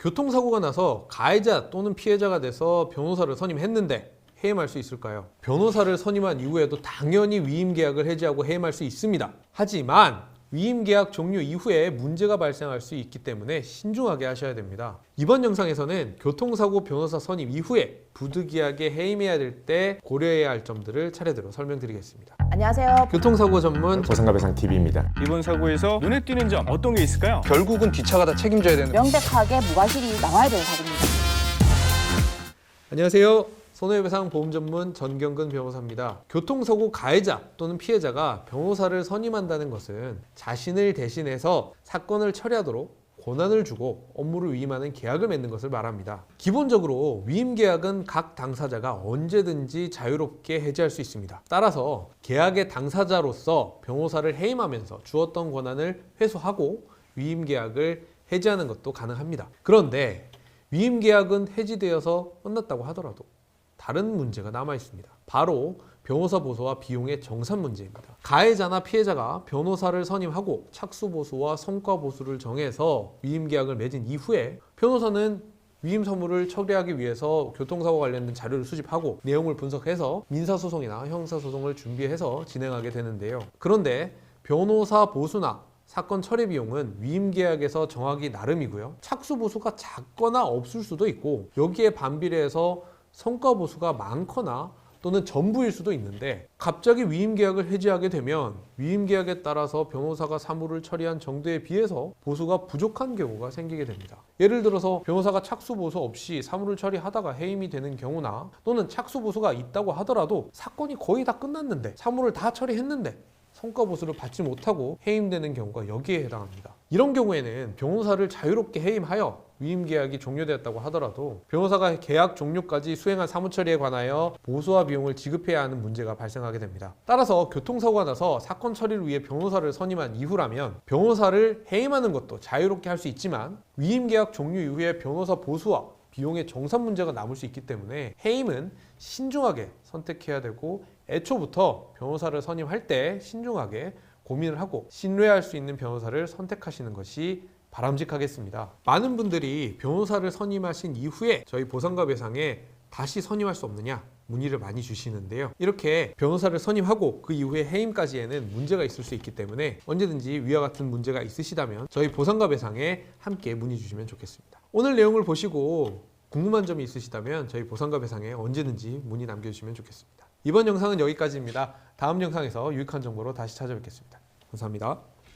교통사고가 나서 가해자 또는 피해자가 돼서 변호사를 선임했는데 해임할 수 있을까요? 변호사를 선임한 이후에도 당연히 위임계약을 해지하고 해임할 수 있습니다. 하지만 위임계약 종료 이후에 문제가 발생할 수 있기 때문에 신중하게 하셔야 됩니다. 이번 영상에서는 교통사고 변호사 선임 이후에 부득이하게 해임해야 될 때 고려해야 할 점들을 차례대로 설명드리겠습니다. 안녕하세요. 교통사고 전문 보상가배상TV입니다. 이번 사고에서 눈에 띄는 점 어떤 게 있을까요? 결국은 기차가 다 책임져야 되는. 명백하게 무과실이 나와야 되는 사고입니다. 안녕하세요. 손해배상 보험 전문 전경근 변호사입니다. 교통사고 가해자 또는 피해자가 변호사를 선임한다는 것은 자신을 대신해서 사건을 처리하도록 권한을 주고 업무를 위임하는 계약을 맺는 것을 말합니다. 기본적으로 위임계약은 각 당사자가 언제든지 자유롭게 해지할 수 있습니다. 따라서 계약의 당사자로서 변호사를 해임하면서 주었던 권한을 회수하고 위임계약을 해지하는 것도 가능합니다. 그런데 위임계약은 해지되어서 끝났다고 하더라도 다른 문제가 남아 있습니다. 바로 변호사 보수와 비용의 정산 문제입니다. 가해자나 피해자가 변호사를 선임하고 착수 보수와 성과 보수를 정해서 위임 계약을 맺은 이후에 변호사는 위임 서무를 처리하기 위해서 교통사고 관련된 자료를 수집하고 내용을 분석해서 민사소송이나 형사소송을 준비해서 진행하게 되는데요. 그런데 변호사 보수나 사건 처리 비용은 위임 계약에서 정하기 나름이고요. 착수 보수가 작거나 없을 수도 있고 여기에 반비례해서 성과 보수가 많거나 또는 전부일 수도 있는데 갑자기 위임 계약을 해지하게 되면 위임 계약에 따라서 변호사가 사무를 처리한 정도에 비해서 보수가 부족한 경우가 생기게 됩니다. 예를 들어서 변호사가 착수 보수 없이 사무를 처리하다가 해임이 되는 경우나 또는 착수 보수가 있다고 하더라도 사건이 거의 다 끝났는데 사무를 다 처리했는데 성과 보수를 받지 못하고 해임되는 경우가 여기에 해당합니다. 이런 경우에는 변호사를 자유롭게 해임하여 위임계약이 종료되었다고 하더라도 변호사가 계약 종료까지 수행한 사무처리에 관하여 보수와 비용을 지급해야 하는 문제가 발생하게 됩니다. 따라서 교통사고가 나서 사건 처리를 위해 변호사를 선임한 이후라면 변호사를 해임하는 것도 자유롭게 할 수 있지만 위임계약 종료 이후에 변호사 보수와 비용의 정산 문제가 남을 수 있기 때문에 해임은 신중하게 선택해야 되고 애초부터 변호사를 선임할 때 신중하게 고민을 하고 신뢰할 수 있는 변호사를 선택하시는 것이 바람직하겠습니다. 많은 분들이 변호사를 선임하신 이후에 저희 보상가 배상에 다시 선임할 수 없느냐 문의를 많이 주시는데요. 이렇게 변호사를 선임하고 그 이후에 해임까지에는 문제가 있을 수 있기 때문에 언제든지 위와 같은 문제가 있으시다면 저희 보상가 배상에 함께 문의 주시면 좋겠습니다. 오늘 내용을 보시고 궁금한 점이 있으시다면 저희 보상가 배상에 언제든지 문의 남겨주시면 좋겠습니다. 이번 영상은 여기까지입니다. 다음 영상에서 유익한 정보로 다시 찾아뵙겠습니다. 감사합니다.